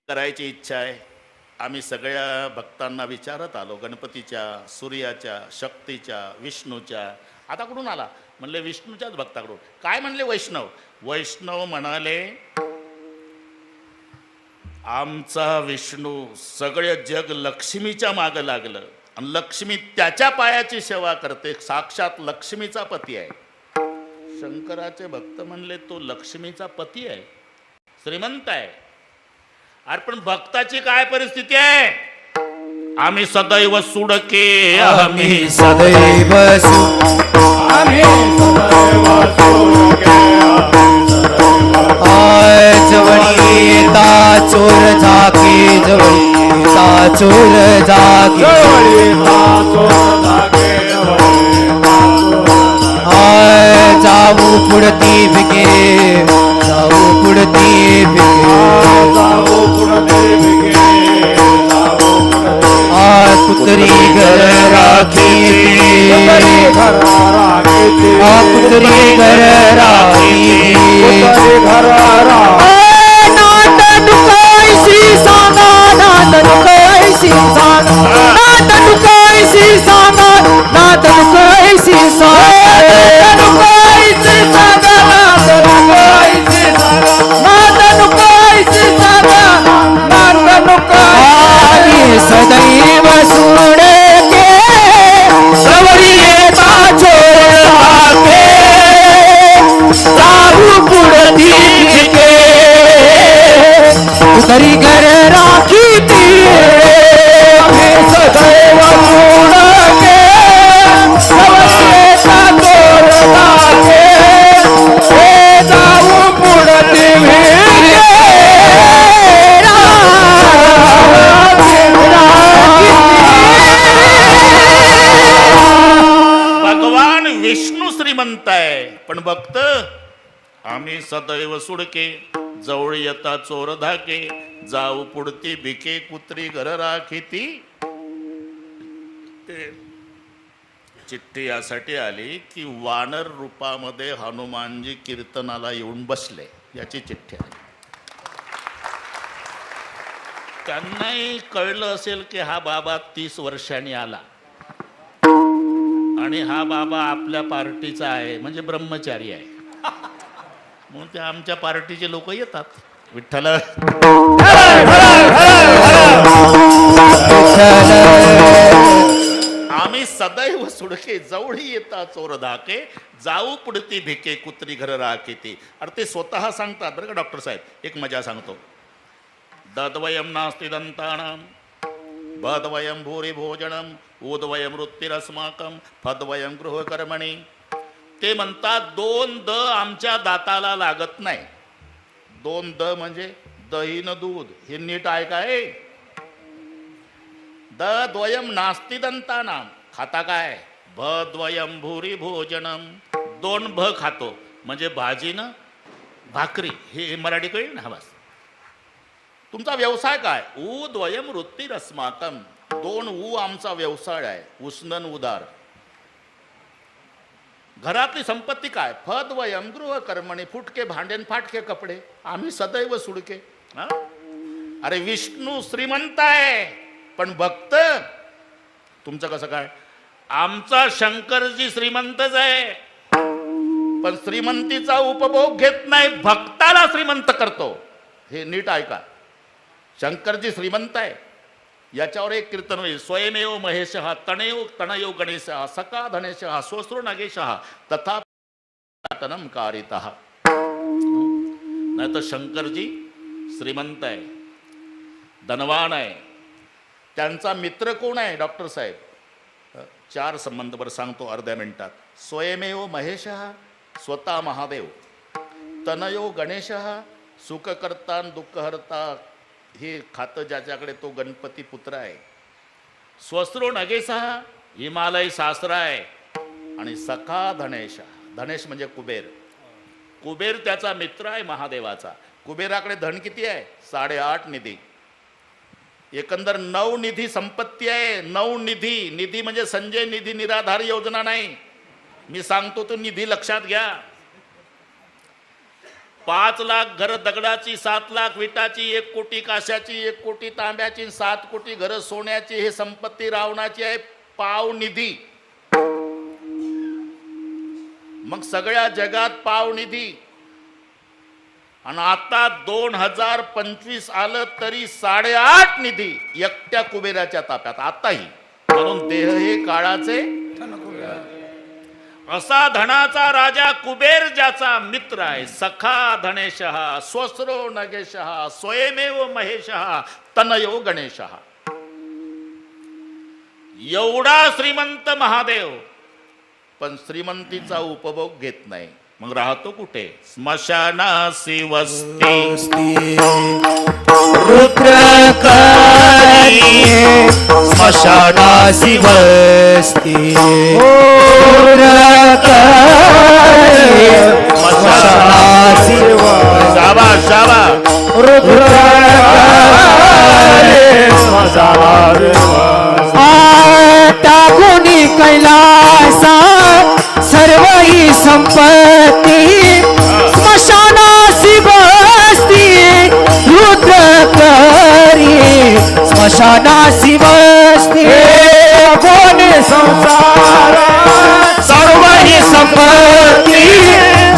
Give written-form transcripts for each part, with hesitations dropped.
करायची इच्छा आहे. आम्ही सगळ्या भक्तांना विचारत आलो, गणपतीच्या, सूर्याच्या, शक्तीच्या, विष्णूच्या. आता कुठून आला म्हणले? विष्णूच्याच भक्ताकडून. काय म्हणले? वैष्णव. वैष्णव म्हणाले, आमचा विष्णू सगळे जग लक्ष्मीच्या मागं लागलं आणि लक्ष्मी त्याच्या पायाची सेवा करते, साक्षात लक्ष्मीचा पती आहे. शंकराचे भक्त म्हणले, तो लक्ष्मीचा पती आहे, श्रीमंत आहे. अरे पण भक्ताची काय परिस्थिती आहे? आम्ही सदैव सुडके, आम्ही सदैव आम्ही जवळी येता चोर झाके, जवळी येता चोर झाके, जाऊ पुढती भिके, जाऊ पुढती कुतरी घर राखी, कुतरी घर राखी, नाटन कैसी सांगा, नाटन कैसी सांगा, नाटन कैसी सांगा, नाटन कैसी सांगा, नाटन कैसी सांगा, नाटन कैसी सांगा, नाटन कैसी सदैव सुने के सवरी येता चोर झाके, जाऊ पुढती भिके, कुतरी घर राखी ती, सदैव सुने के सवरी येता चोर झाके, जाऊ पुढती भिके. भगवान विष्णू श्रीमंत आहे, पण भक्त आम्ही सदैव सुडके, जवळ येता चोर धाके, जाऊ पुढती भिके, कुत्री घर राखीती. चिठ्ठी यासाठी आली की वानर रूपामध्ये हनुमानजी कीर्तनाला येऊन बसले, याची चिठ्ठी आली. त्यांनाही कळलं असेल की हा बाबा 30 वर्षांनी आला आणि हा बाबा आपल्या पार्टीचा आहे, म्हणजे ब्रह्मचारी आहे. म्हणून ते आमच्या पार्टीचे लोक येतात. विठ्ठल आम्ही सदैव सुडके, जवळी येता चोर धाके, जाऊ पुढती भिके, कुत्री घर राखीती. अरे ते स्वतः सांगतात बरं का डॉक्टर साहेब. एक मजा सांगतो. दद्वयम नास्ति दंतानाम, भद्वयम भूरी भोजनम, उद्वयम वृत्तिरस्माकम, फद्वयम गृहकर्मणी. ते म्हणतात 2 द आमच्या दाताला लागत नाही. 2 द म्हणजे दही न दूध. हे नीट ऐकाय. द्वयम नास्ति दंतानाम, खाता काय? भद्वयम भूरी भोजनम, 2 भ खातो म्हणजे भाजी न भाकरी. हे मराठी कळेल ना? बस. तुमचा व्यवसाय काय? उद्वयम वृत्तिरस्माकम, 2 ऊ आमचा व्यवसाय आहे, उष्णन उदार. घरातली संपत्ती काय? फद्वयम गृहकर्मणी, फुटके भांडेन फाटके कपडे, आम्ही सदैव सुडके. अरे विष्णू श्रीमंत आहे, पण भक्त तुमचं कसं काय? आमचा शंकरजी श्रीमंतच आहे, पण श्रीमंतीचा उपभोग घेत नाही, भक्ताला श्रीमंत करतो. हे नीट ऐका. शंकरजी श्रीमंत आहे. याच्यावर एक कीर्तन होईल. स्वयमेव महेशः तनयो गणेशः सका धनेशः स्वश्रू नगेशः तथा तनम कारितः. नाही तर शंकरजी श्रीमंत आहे, धनवान आहे. त्यांचा मित्र कोण आहे डॉक्टर साहेब? 4 संबंध बरं सांगतो अर्ध्या मिनिटात. स्वयमेव महेशः, स्वतः महादेव. तनयो गणेशः, सुखकर्ता दुःखहर्ता, हे खातं ज्याच्याकडे तो गणपती पुत्र आहे. स्वस्रो नगेशः, हिमालय सासरा आहे. आणि सखा धनेश, धनेश म्हणजे कुबेर. कुबेर त्याचा मित्र आहे महादेवाचा. कुबेराकडे धन किती आहे? 8.5 निधी. एकंदर 9 निधी संपत्ती आहे. 9 निधी. निधी म्हणजे संजय निधी निराधार योजना नाही. मी सांगतो तो निधी लक्षात घ्या. 5 लाख घर दगडाची, 7 लाख विटाची, 1 कोटी काशाची, 1 कोटी तांब्याची, 7 कोटी घर सोन्याची, हे संपत्ती रावणाची आहे. पावनिधी. मग सगळ्या जगात पावनिधी. आणि आता 2025 आलं तरी 8.5 निधी एकट्या कुबेराच्या ताप्यात आताही. म्हणून देह हे काळाचे. असा धनाचा राजा कुबेर ज्याचा मित्र आहे. सखा धनेशः स्वस्रो नगेशः स्वयमेव महेशः तनयो गणेशः. एवढा श्रीमंत महादेव, पण श्रीमंतीचा उपभोग घेत नाही. मग राहतो कुठे? स्मशानासी वस्ती. रुद्रकारी स्मशानासी वस्ती. रुद्रकारी स्मशानासी वस्ती. शाबास शाबास. रुद्रकारी स्मशानासी वस्ती. टाकुनी कैलासा सर्व ही संपत्ती स्मशानासी वस्ती. रुद्रकारी स्मशानासी वस्ती. कोण संसार सर्व ही संपत्ती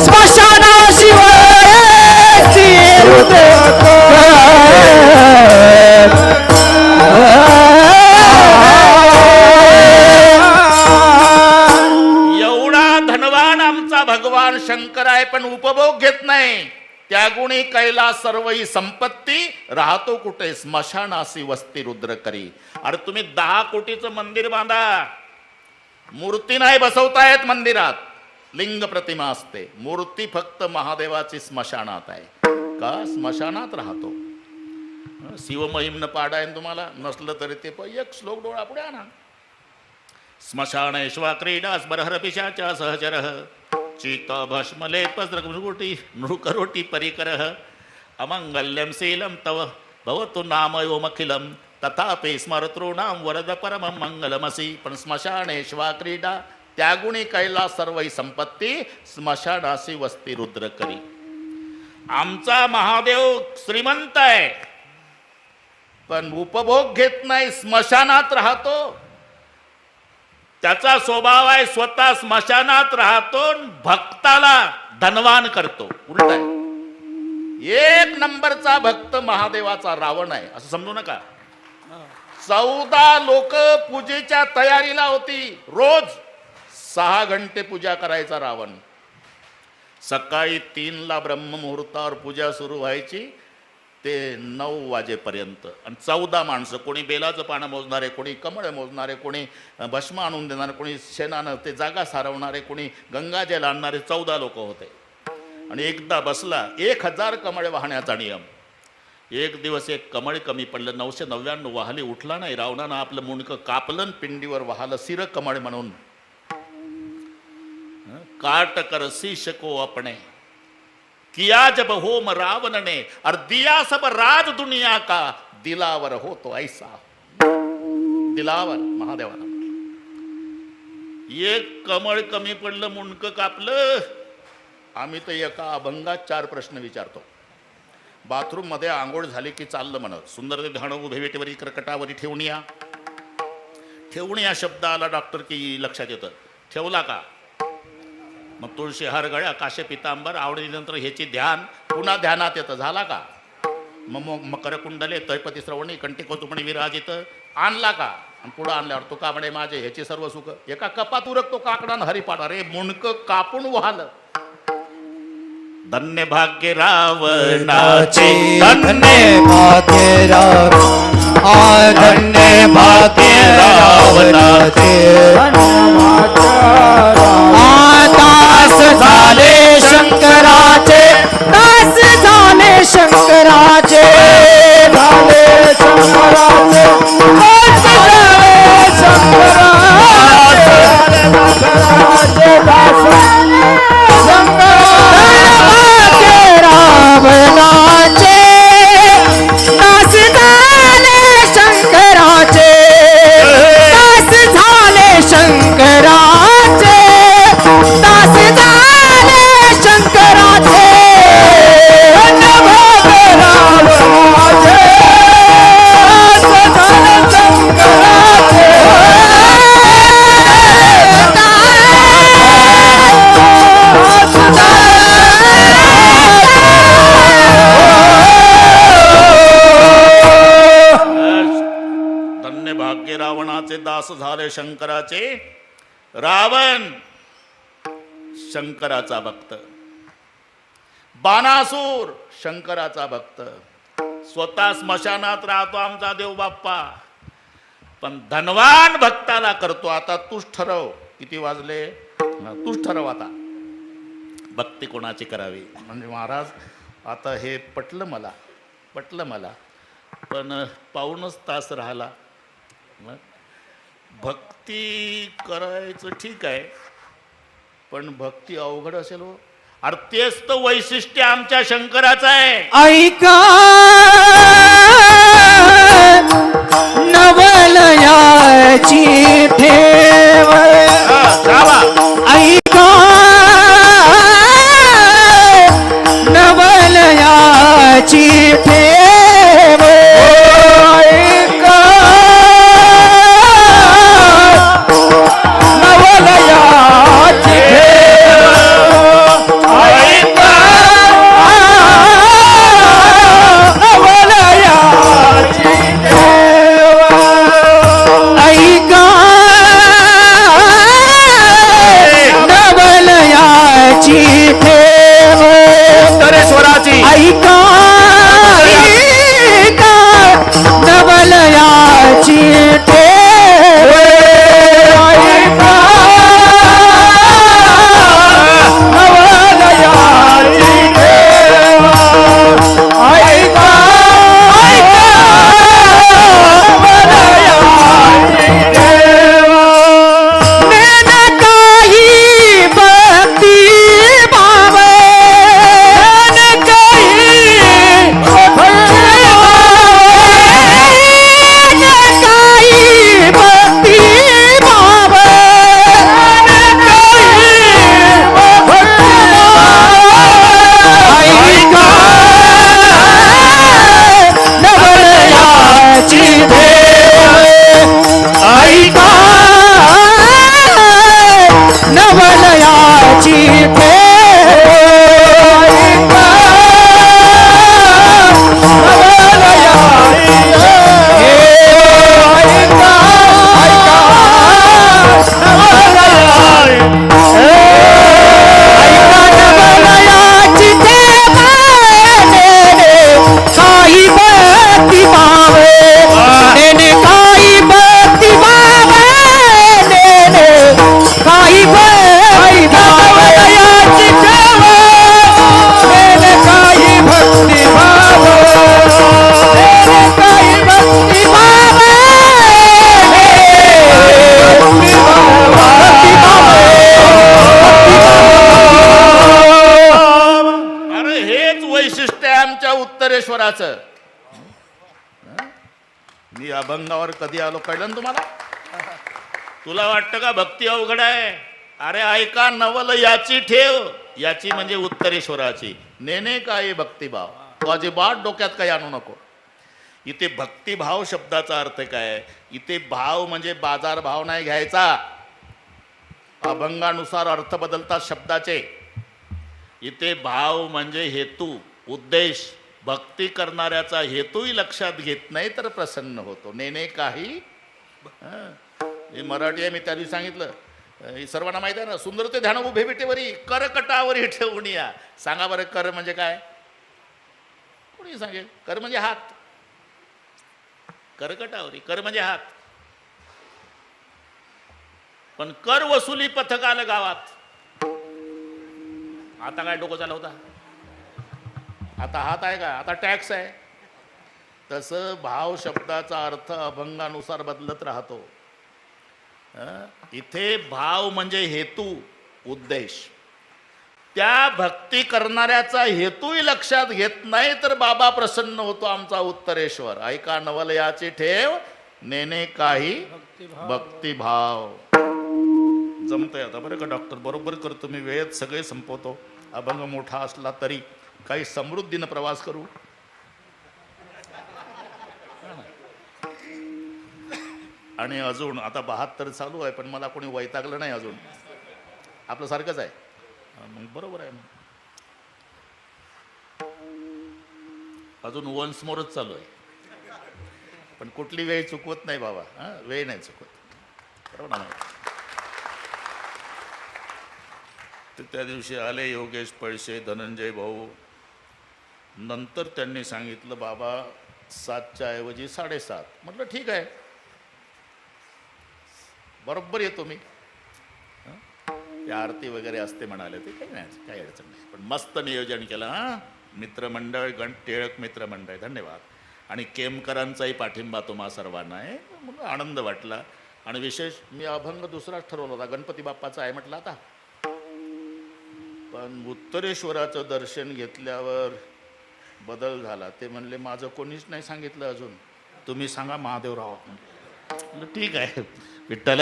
स्मशानासी वस्ती. भगवान शंकर आहे, पण उपभोग घेत नाही. त्यागुणी कैलास सर्व ही संपत्ती राहतो कुठे? स्मशानासी वस्ती रुद्र करी. अरे तुम्ही 10 कोटीचं मंदिर बांधा, मूर्ती नाही बसवता येत मंदिरात. लिंग प्रतिमा असते. मूर्ती फक्त महादेवाची स्मशानात आहे. का? स्मशानात राहतो. शिवमहिमन पाडायन तुम्हाला नसलं तरी ते एक श्लोक डोळा पुढे आणा. स्मशानेश्वा क्रीडा स्मरहर पिशाचा सहचरः चित्त भस्मलेपस्रकुटी नृकरोटी परिकरः अमंगल्यं शीलं तव भवतु नामयोमखिलं तथापि स्मरतॄणां वरद परमं मंगलमसि. पण स्मशानेश्वा क्रीडा. त्यागुणी कैलास सर्व ही संपत्ती स्मशानासी वस्ती रुद्र करी. आमचा महादेव श्रीमंत आहे, पण उपभोग घेत नाही. स्मशानात राहतो. त्याचा स्वभाव आहे स्वतः स्मशानात राहतो, भक्ताला धनवान करतो. उलट आहे. 1 नंबरचा भक्त महादेवाचा रावण आहे असं समजू नका. 14 लोक पूजेच्या तयारीला होती. रोज 6 घंटे पूजा करायचा रावण. सकाळी 3ला ब्रह्ममुहूर्तावर पूजा सुरू व्हायची ते 9 वाजेपर्यंत. आणि 14 माणसं, कोणी बेलाचं पानं मोजणारे, कोणी कमळ मोजणारे, कोणी भस्म आणून देणारे, कोणी शेणानं ते जागा सारवणारे, कोणी गंगाजल आणणारे 14 लोक होते. आणि एकदा बसला 1000 कमळ वाहण्याचा नियम. एक दिवस एक कमळ कमी पडलं. 999 वाहले. उठला नाही. रावणानं आपलं मुंडकं कापलं, पिंडीवर वाहलं सिर कमळ म्हणून. काट कर शीश को अपने किया जब होम रावण ने और दिया सब राज दुनिया का दिलावर हो तो ऐसा. दिलावर महादेवाला एक कमळ कमी पडलं, मुंडकं कापलं. आम्ही तर एका अभंगात 4 प्रश्न विचारतो. बाथरूम मध्ये आंघोळ झाली की चाललं म्हणत. सुंदर ते धाण उभे वेटेवरी कर्कटावरी ठेवून या. ठेवून या शब्द आला डॉक्टर की लक्षात येतं. ठेवला का? मग तुळशी हार गळ्या काशे पितांबर आवडीनंतर ह्याची ध्यान पुन्हा ध्यानात येतं. झाला का? मग मकर कुंडले तैपती श्रवणी कंठी कोतुमणी विराजित आणला का? आणि पुढं आणल्यावर तो काकडे माझे ह्याची सर्व सुख. एका कपात उरकतो काकडान हरिपाड. अरे मुंडकं कापून वाहलं. धन्य भाग्य रावणाचे, धन्य भाग्य रावण. धन्य भाग्य रावणाचे. दास झाले शंकराचे. दास झाले शंकराचे. झाले शंकराचे. दास झाले शंकराचे. दास शंकराचे. रावणाचे दास झाले शंकराचे. दास झाले शंकर रावणाचे दास झाले शंकराचे. रावण शंकराचा भक्त, बाणासूर शंकराचा भक्त, स्वतः स्मशानात राहतो आमचा देव बाप्पा, पण धनवान भक्ताला करतो. आता तूच ठरव किती वाजले, तूच ठरव आता भक्ती कोणाची करावी. म्हणजे महाराज आता हे पटलं मला, पण पाऊणच तास राहिला. भक्ती करायचं ठीक आहे, पण भक्ती अवघड असेल हो. अरे तेच तर वैशिष्ट्य आमच्या शंकराचं आहे. ऐका नवलयाची ठेव, ऐका नवलयाची ठेव, ऐका नवलयाची उत्तरेश्वराचं. मी अभंगावर कधी आलो कळलं ना तुम्हाला? तुला वाटतं का भक्ती अवघड आहे? अरे ऐका नवल याची ठेव, याची म्हणजे उत्तरेश्वराची. नेने काय भक्तिभाव, तो अजिबात डोक्यात काही आणू नको. इथे भक्तिभाव शब्दाचा अर्थ काय? इथे भाव म्हणजे बाजार भाव नाही घ्यायचा. अभंगानुसार अर्थ बदलतात शब्दाचे. इथे भाव म्हणजे हेतू, उद्देश. भक्ती करणाऱ्याचा हेतूही लक्षात घेत नाही तर प्रसन्न होतो. नेने काही, हे मराठी आहे, मी त्या दिवशी सांगितलं. सर्वांना माहिती आहे ना, सुंदर ते ध्यान उभे विटेवरी करकटावरी ठेवून या. सांगा बरं, कर म्हणजे काय? कोणी सांगेल? कर म्हणजे हात. करकटावरी, कर म्हणजे हात. पण कर वसुली पथक आलं गावात. आता काय डोकं चालवता? आता हात आहे का? आता टॅक्स आहे. तसं भाव शब्दाचा अर्थ अभंगानुसार बदलत राहतो. इथे भाव म्हणजे हेतू, उद्देश. त्या भक्ती करणाऱ्याचा हेतूही लक्षात घेत नाही तर बाबा प्रसन्न होतो आमचा उत्तरेश्वर. ऐका नवलयाची ठेव, नेने काही भक्तिभाव. जमतंय आता बरं का डॉक्टर? बरोबर करतो मी, वेळेत सगळे संपवतो. अभंग मोठा असला तरी काही समृद्धीनं प्रवास करू. आणि अजून आता 72 चालू आहे, पण मला कोणी वैतागलं नाही अजून. आपलं सारखंच आहे. मग बरोबर आहे. अजून वन्स मोरच चालू आहे, पण कुठली वेळ चुकवत नाही बाबा. वेळ नाही चुकवत. सर्वांना माहिती. ते त्या दिवशी आले योगेश पळशे, धनंजय भाऊ. नंतर त्यांनी सांगितलं बाबा 7च्या ऐवजी 7:30. म्हटलं ठीक आहे, बरोबर येतो मी. ते आरती वगैरे असते म्हणाले, ते काही नाही, काही अडचण नाही. पण मस्त नियोजन केलं. हां, मित्रमंडळ, टिळक मित्रमंडळ, धन्यवाद. आणि केमकरांचाही पाठिंबा तुम्हा सर्वांना आहे. मग आनंद वाटला. आणि विशेष मी अभंग दुसराच ठरवला होता, गणपती बाप्पाचा आहे म्हटलं आता. पण उत्तरेश्वराचं दर्शन घेतल्यावर बदल झाला. ते म्हणले माझं कोणीच नाही सांगितलं अजून, तुम्ही सांगा महादेवराव. म्हणलं ठीक आहे. विठ्ठल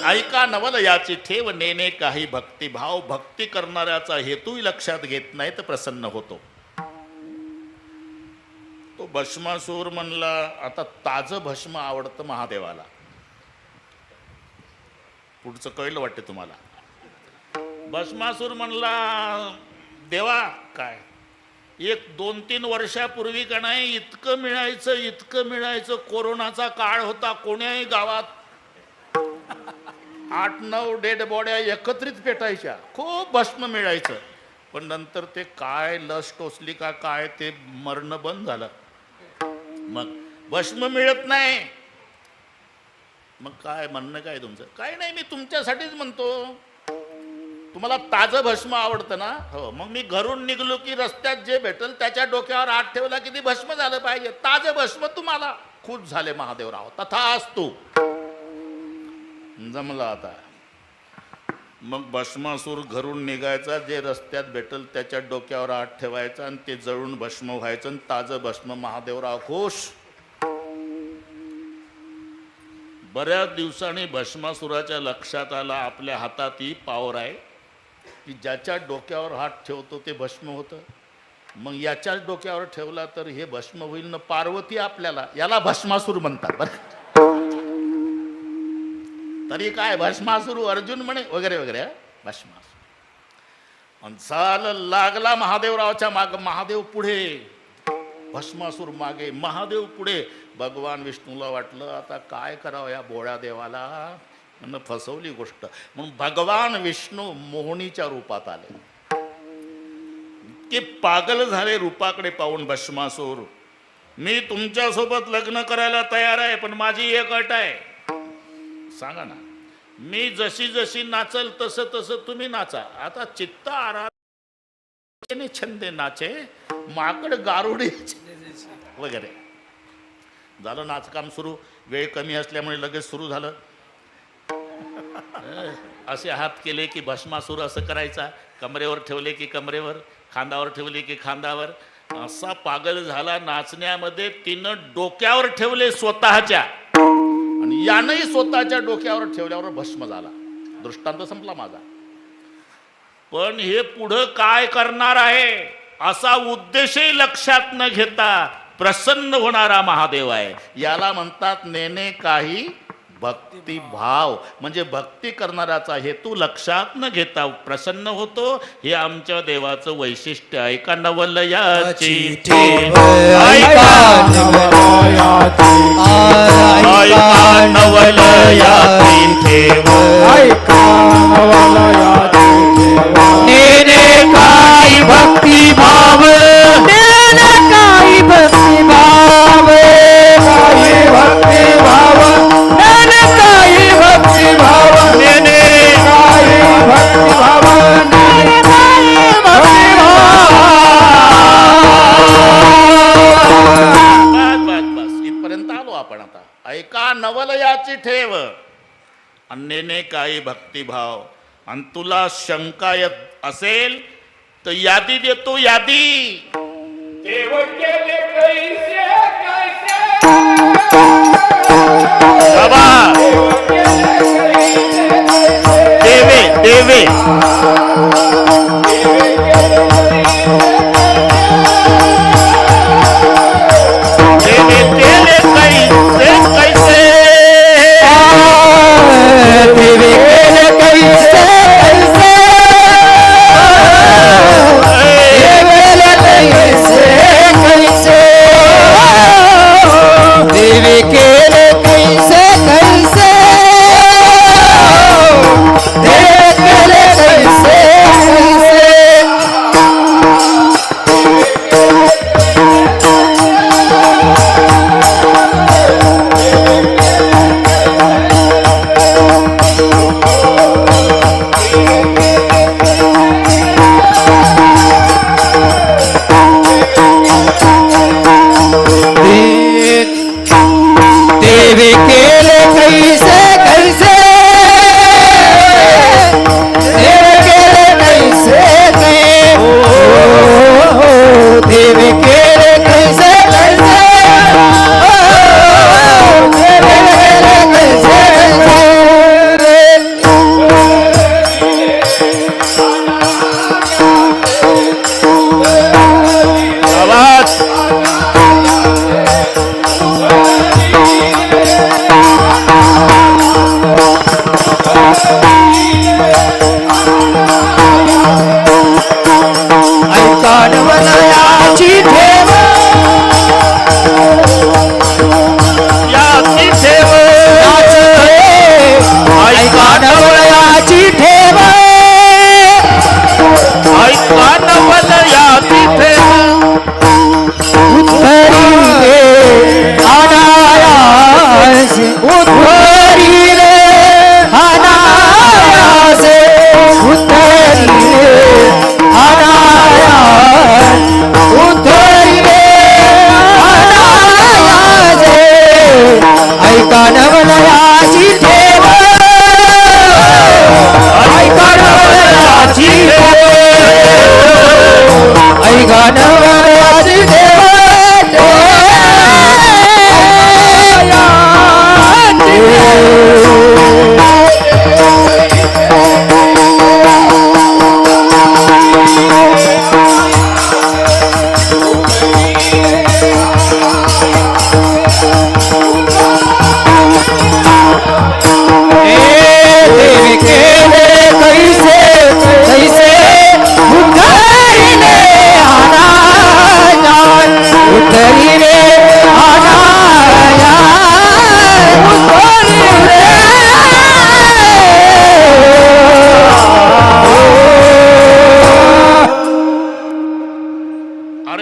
ऐका नवल याची ठेव, नेने काही भक्तिभाव. भक्ती करणाऱ्याचा हेतूही लक्षात घेत नाही तर प्रसन्न होतो. तो भस्मासूर म्हणला आता ताजं भस्म आवडतं महादेवाला. पुढचं कळलं वाटतं तुम्हाला. भस्मासूर म्हणला देवा काय 1-2-3 वर्षापूर्वी का नाही इतकं मिळायचं. कोरोनाचा काळ होता, कोण्याही गावात 8-9 डेड बॉड्या एकत्रित पेटायच्या, खूप भस्म मिळायचं. पण नंतर ते काय लस टोचली का काय ते मरणं बंद झालं. मग भस्म मिळत नाही. मग काय म्हणणं काय तुमचं? काय नाही, मी तुमच्यासाठीच म्हणतो. तुम्हाला ताजं भस्म आवडतं ना? हो, मग मी घरून निघलो की रस्त्यात जे भेटल त्याच्या डोक्यावर हात ठेवला की ती भस्म झालं पाहिजे. ताजं भस्म तुम्हाला. खुश झाले महादेवराव. तथास्तु. जमलं आता. मग भस्मासूर घरून निघायचा, जे रस्त्यात भेटल त्याच्या डोक्यावर हात ठेवायचा आणि ते जळून भस्म व्हायचं आणि ताजं भस्म. महादेवराव खुश. बऱ्याच दिवसांनी भस्मासुराच्या लक्षात आला आपल्या हातात ही पावर आहे की ज्याच्या डोक्यावर हात ठेवतो ते भस्म होतं. मग याच्याच डोक्यावर ठेवला तर हे भस्म होईल ना. पार्वती आपल्याला, याला भस्मासूर म्हणतात बरं. तरी काय भस्मासूर अर्जुन म्हणे वगैरे वगैरे. भस्मासूर झालं, लागला महादेवरावच्या माग. महादेव पुढे, भस्मासूर मागे, महादेव पुढे. भगवान विष्णूला वाटलं आता काय करावं या बोळ्या देवाला, म्हणून फसवली गोष्ट. म्हणून भगवान विष्णू मोहनीच्या रूपात आले. इतके पागल झाले रूपाकडे पाहून भस्मासूर. मी तुमच्यासोबत लग्न करायला तयार आहे, पण माझी एक अट आहे. सांगा ना. मी जशी जशी नाचल तसं तसं तुम्ही नाचा. आता चित्त आराधने छंदे नाचे, माकड गारुडी वगैरे. झालं नाचकाम सुरू. वेळ कमी असल्यामुळे लगेच सुरू झालं. असे हात केले की भस्मासूर असं करायचा, कमरेवर ठेवले की कमरेवर, खांदावर ठेवले की खांदावर. असा पागल झाला नाचण्यामध्ये. तिनं डोक्यावर ठेवले स्वतःच्या, आणि यानंही स्वतःच्या डोक्यावर ठेवल्यावर भस्म झाला. दृष्टांत संपला माझा. पण हे पुढं काय करणार आहे असा उद्देशही लक्षात न घेता प्रसन्न होणारा महादेव आहे. याला म्हणतात नेने काही भक्तिभाव. म्हणजे भक्ती करणाऱ्याचा हेतू लक्षात न घेता प्रसन्न होतो. हे आमच्या देवाचं वैशिष्ट्य आहे. ऐका नवलयाची ठेव, ऐका नवलयाची ठेव, ऐका नवलयाची ठेव. नेने काही भक्तिभाव, नेने काही भक्तिभाव, काही भक्तिभाव, नेने काही भक्तिभाव, नेने काही भक्तिभाव, नेने काही भक्तिभाव. बस इथपर्यंत आलो आपण. आता ऐका नवलयाची ठेव, अन्यने काही भक्तिभाव. आणि तुला शंका येत असेल तर यादी देतो, यादी. देवे देवे कैसे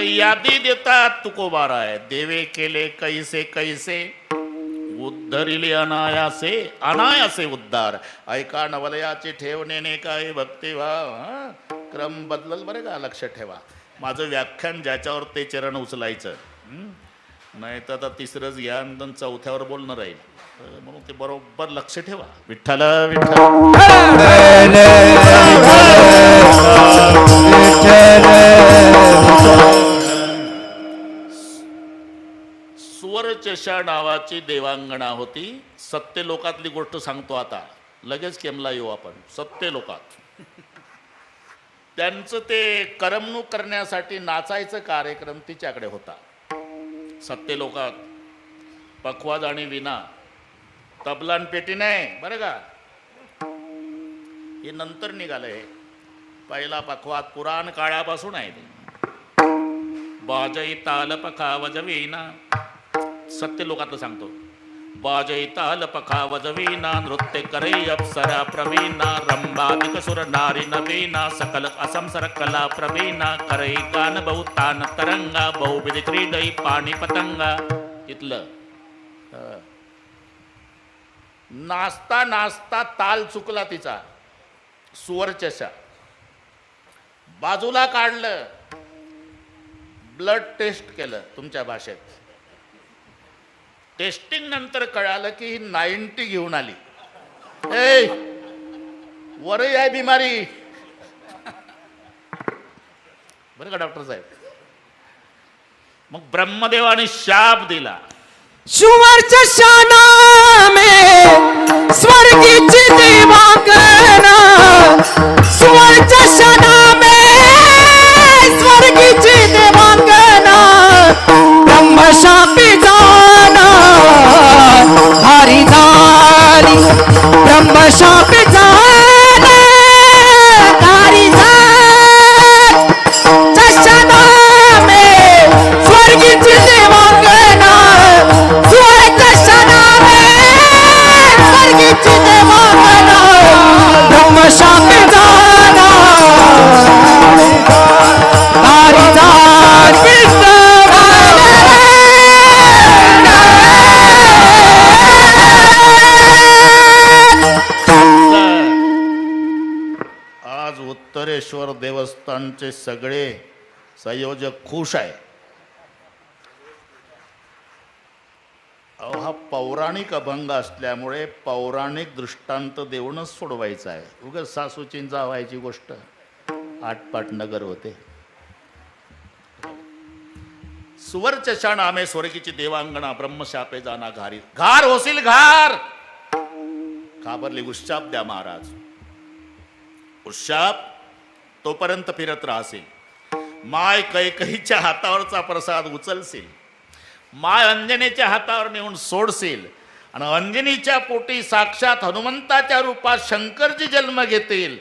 यादी देतात तुकोबारा आहे, देवे केले कैसे कैसे उद्धरिले अनायासे अनायासे उद्धार. ऐका नवलयाचे ठेवणे काय भक्ती भाव. क्रम बदलल बरं का, लक्ष ठेवा. माझं व्याख्यान ज्याच्यावर ते चरण उचलायचं, नाही तर आता तिसरंच घ्या आणि चौथ्यावर बोलणं राहील. म्हणून ते बरोबर लक्ष ठेवा. विठ्ठल विठ्ठल. सुवर्चशा नावाची देवांगणा होती. सत्यलोकातली गोष्ट सांगतो आता, लगेच केमला येऊ आपण. सत्यलोकात त्यांचं ते करमणूक करण्यासाठी नाचायचं कार्यक्रम तिच्याकडे होता. सत्यलोकात पखवाज आणि विना, तबला आणि पेटी नाही बरं का, हे नंतर निघालंय. पहिला पखवाज पुराण काळापासून आहे ते. बाजई ताल पखावज वीणा, सत्यलोकातलं सांगतो. बाजई ताल पखावज वीणा, नृत्य करे अप्सरा प्रवीणा, रंबादिक सुर नारी नवीना, सकल असंसर कला प्रवीणा, करे गान बहुतान तरंगा, बहुविध क्रीडई पाणी पतंगा. इथलं नाचता नाचता ताल चुकला तिचा. सुवर्चशा बाजूला काढलं, ब्लड टेस्ट केलं तुमच्या भाषेत. टेस्टिंग नंतर कळालं की ही 90 घेऊन आली. ए वरही आहे बिमारी बरं का डॉक्टर साहेब. मग ब्रह्मदेवाने शाप दिला. सुवर्चशा में स्वर्गीची देवांगना, सुवर्चशा में स्वर्गीची देवांगना, ब्रह्मशापी जाना हारी झाली, ब्रह्मशापी जाना हारी झाली. चशना में स्वर्गीची देवांगना, सुवर्चशा में स्वर्गीची देवांगना, ब्रह्मशापी जाना हारी झाली. आज उत्तरेश्वर देवस्थानचे सगळे संयोजक खुश आहे. हा पौराणिक अभंग असल्यामुळे पौराणिक दृष्टांत देऊनच सोडवायचा आहे. उगाच सासूचींचा व्हायची गोष्ट आटपाट नगर होते. सुवर्चशा नामे स्वर्गीची देवांगणा, ब्रह्मशापे जाना घारी. घार होशील घार. घाबरली. उश्चाप द्या महाराज. उश्चाप तोपर्यंत फिरत राहशील. माय कैकहीच्या हातावरचा प्रसाद उचलशील, माय अंजनीच्या हातावर नेऊन सोडशील, आणि अंजनीच्या पोटी साक्षात हनुमंताच्या रूपात शंकरजी जन्म घेतील,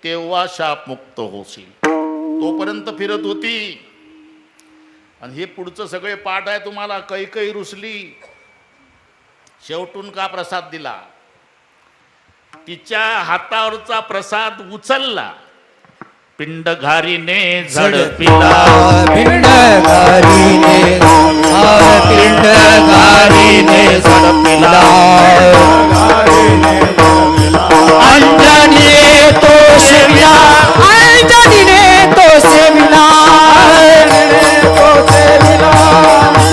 तेव्हा शापमुक्त होशील. तोपर्यंत फिरत होती. आणि हे पुढचं सगळे पाठ आहे तुम्हाला. कैकई रुसली, शेवटून का प्रसाद दिला? तिच्या हातावरचा प्रसाद उचलला. पिंड घारीने झडपिला, पिंड घारीने, पिंड घारीने झडपिला, अंजनी तो सेविला, अंजनीने तो सेविला, अंजनीने तो सेविला,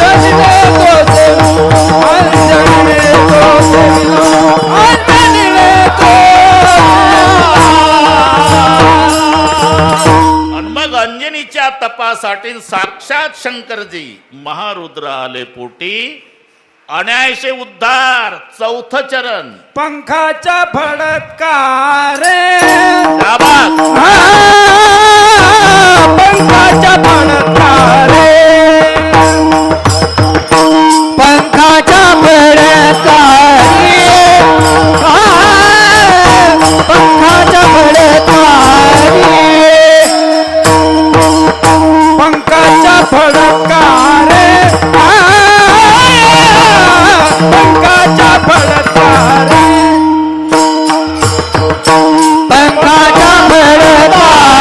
अंजनीने तो सेविला, अंजनीने तो सेविला, अंजनीने तो. आणि मग अंजनीच्या तपासाठी साक्षात शंकरजी महारुद्र आले पोटी. अनायसे उद्धार. चौथं चरण. पंखाचा फडकार, पंखाचा फडकार, पंखाचा फडकार, पंखाचा फडकार, पंखाचा फडकार, पंखाचा फडकार, पंखाचा फडकार,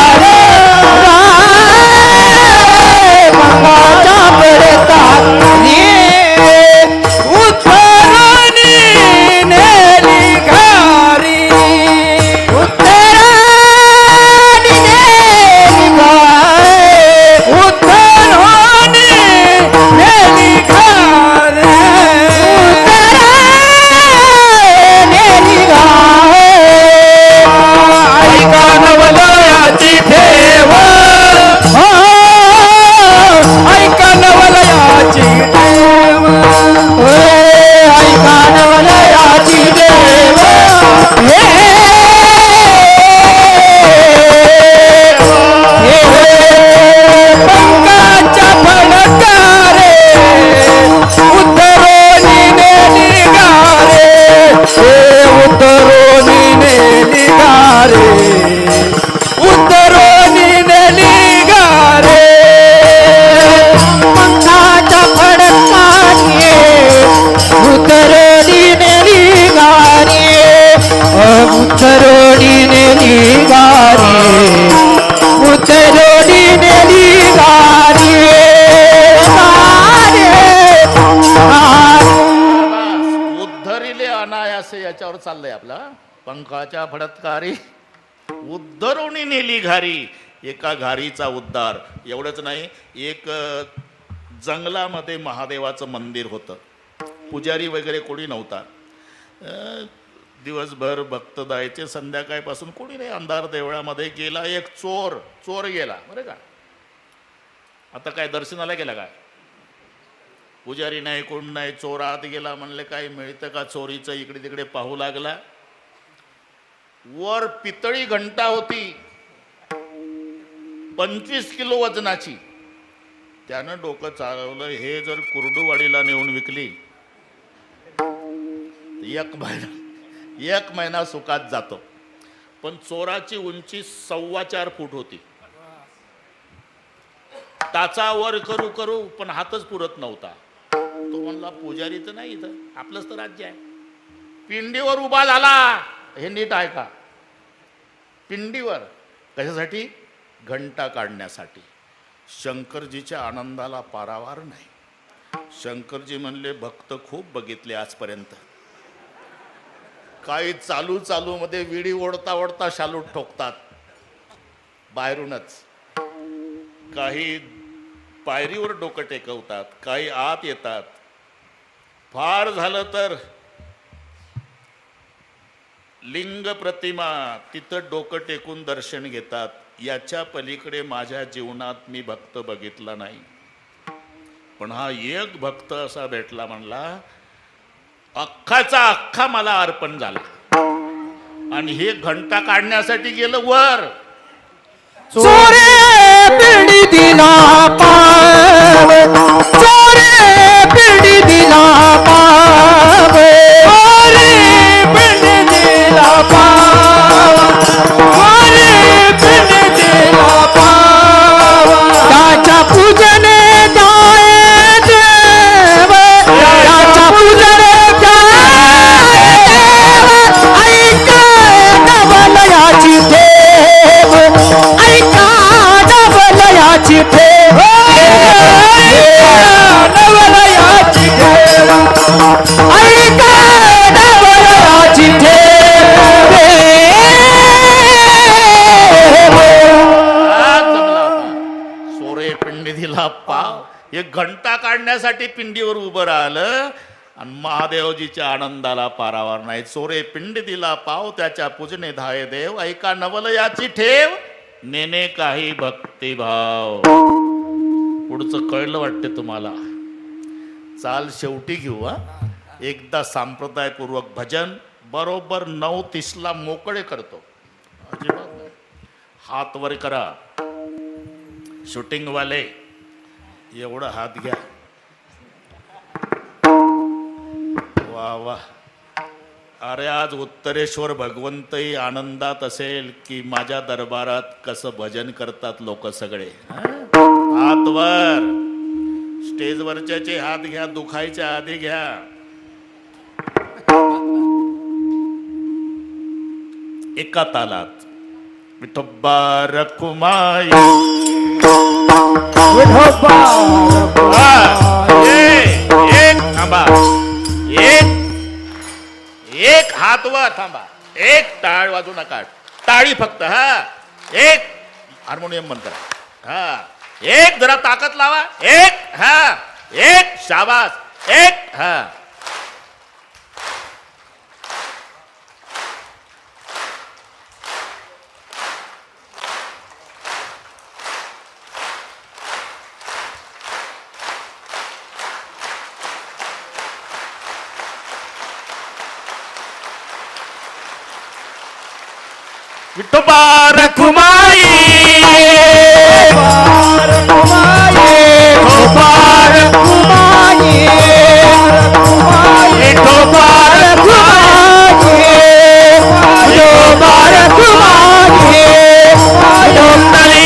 पंखाच्या फडतकारी उद्धरुणी नेली घारी. एका घारीचा उद्धार. एवढंच नाही, एक जंगलामध्ये महादेवाचं मंदिर होतं. पुजारी वगैरे कोणी नव्हता. दिवसभर भक्त जायचे, संध्याकाळपासून कोणी नाही. अंधार देवळामध्ये गेला एक चोर गेला बरं का. आता काय दर्शनाला गेला काय? पुजारी नाही, कोण नाही, चोर आत गेला. म्हणले काय मिळतं का चोरीचं? इकडे तिकडे पाहू लागला. वर पितळी घंटा होती 25 किलो वजनाची. त्यानं डोकं चालवलं, हे जर कुर्डुवाडीला नेऊन विकली एक महिना सुखात जातो. पण चोराची उंची 4.25 फूट होती. टाचा वर करू करू पण हातच पुरत नव्हता. तो म्हणला पुजारी तर नाही इथं, आपलंच तर राज्य आहे. पिंडीवर उभा झाला. हे नीट ऐका. पिंडीवर कशासाठी? घंटा काढण्यासाठी. शंकरजीच्या आनंदाला पारावार नाही. शंकरजी म्हणले भक्त खूप बघितले आजपर्यंत. काही चालू मध्ये विडी ओढता ओढता शालूट ठोकतात बाहेरूनच. काही पायरीवर डोकं टेकवतात, काही आत येतात. फार झालं तर लिंग प्रतिमा तिथं डोकं टेकून दर्शन घेतात. याच्या पलीकडे माझ्या जीवनात मी भक्त बघितला नाही. पण हा एक भक्त असा भेटला, म्हणला अख्खाचा अख्खा मला अर्पण झाला. आणि हे घंटा काढण्यासाठी गेलं वर. चोरे पिंडी दिला पाव, चोरे पिंडी दिला पाव, चोरे पिंडी दिला पाव, चोरे पिंडी दिला पाव. त्याच्या पूजने जाय देव, त्याच्या पूजने जाय देव. ऐका नवलयाची देव, ऐका नवलयाची ठेव, नवलयाची ठेव, ऐका नवलयाची ठेव. सोरे पिंडी दिला पाव. हे घंटा काढण्यासाठी पिंडीवर उभं राहिलं आणि महादेवजीच्या आनंदाला पारावार नाही. चोरे पिंडी दिला पाव, त्याच्या पूजने धाये देव. ऐका नवलयाची ठेव, नेने काही भक्तिभाव. पुढचं कळलं वाटते तुम्हाला. चाल शेवटी घेऊ. एकदा सांप्रदायपूर्वक भजन बरोबर 9:30 मोकळे करतो. अजिबात नाही. हात वर करा. शूटिंगवाले एवढं हात घ्या. वा वा. अरे आज उत्तरेश्वर भगवंतही आनंदात असेल की माझ्या दरबारात कसं भजन करतात लोक सगळे. हात वर. स्टेजवरच्याचे हात घ्या, दुखायच्या आधी घ्या. एका तालात विठोबा रखुमाई. विठोबा एक थांबा. एक हात वर थांबा. एक टाळ वाजू नका. टाळी फक्त. हा एक हार्मोनियम बंद करा. हा एक जरा ताकद लावा. एक. हा एक. शाबास. एक. हा विठोबा रखुमाई. विठोबा रखुमाई, विठोबा रखुमाई, विठोबा रखुमाई. डोंगरी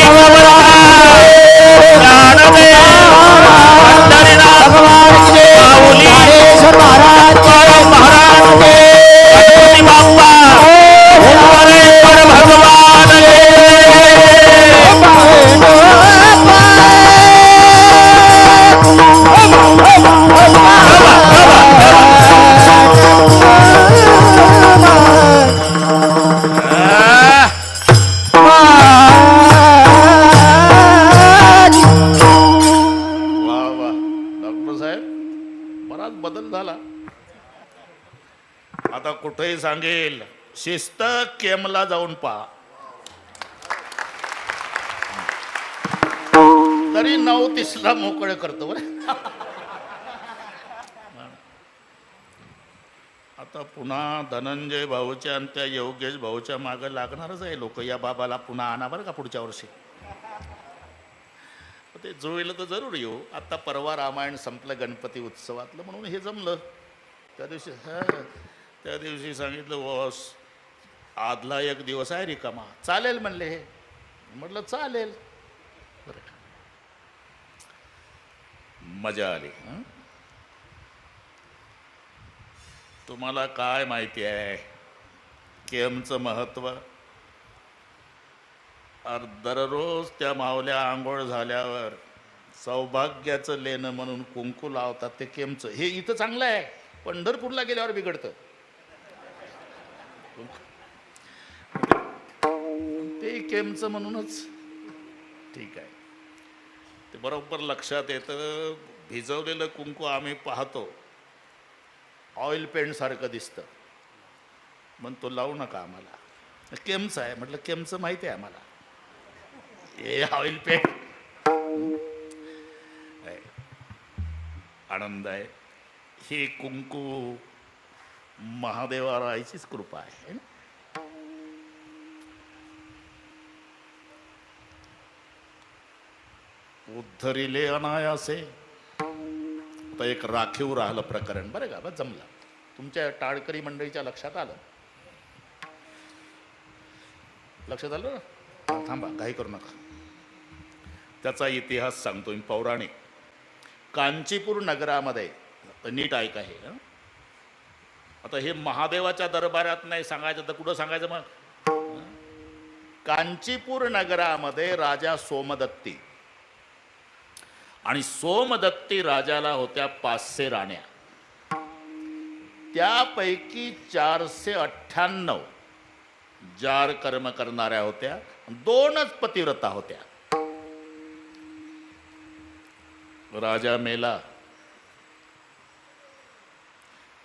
भगवान के तारेश्वर महाराज महाराज गणपती बाप्पा भगवान आता कुठेही सांगेल शिस्त केमला जाऊन पहा. तरी 9:30 मोकळे करतो बरं. आता पुन्हा धनंजय भाऊच्या आणि त्या योगेश भाऊच्या मागे लागणारच आहे लोक. या बाबाला पुन्हा आणा बरं का पुढच्या वर्षी. ते जुळलं तर जरूर येऊ. आता परवा रामायण संपलं गणपती उत्सवातलं म्हणून हे जमलं. त्या दिवशी सांगितलं बॉस आदला एक दिवस आहे रिकामा, चालेल म्हणले. हे म्हटलं चालेल. बरं मजा आली. तुम्हाला काय माहिती आहे केमचं महत्व? दररोज त्या मावल्या आंघोळ झाल्यावर सौभाग्याचं लेणं म्हणून कुंकू लावतात. ते केमचं हे इथं चांगलं आहे, पंढरपूरला गेल्यावर बिघडतं. ते केमचं म्हणूनच ठीक आहे. ते बरोबर लक्षात येतं. भिजवलेलं कुंकू आम्ही पाहतो ऑइल पेंट सारखं दिसतं, मग तो लावू नका आम्हाला. केमचं आहे म्हटलं. केमचं माहिती आहे आम्हाला, हे ऑइल पेंट. आनंद आहे. ही कुंकू महादेवारायचीच कृपा आहे. उद्धरिले अनायासे. आता एक राखीव राहिलं प्रकरण बरं का, बस जमलं. तुमच्या टाळकरी मंडळीच्या लक्षात आलं? लक्षात आलं ना? थांबा घाई करू नका. त्याचा इतिहास सांगतो मी पौराणिक. कांचीपूर नगरामध्ये, नीट ऐका हे. आता हे महादेवाच्या दरबारात नाही सांगायचं तर कुठं सांगायचं मग? कांचीपूर नगरामध्ये राजा सोमदत्ती, आणि सोमदत्ती राजाला होत्या 500 राण्या. त्यापैकी 498 जार कर्म करणाऱ्या होत्या, 2च पतिव्रता होत्या. राजा मेला.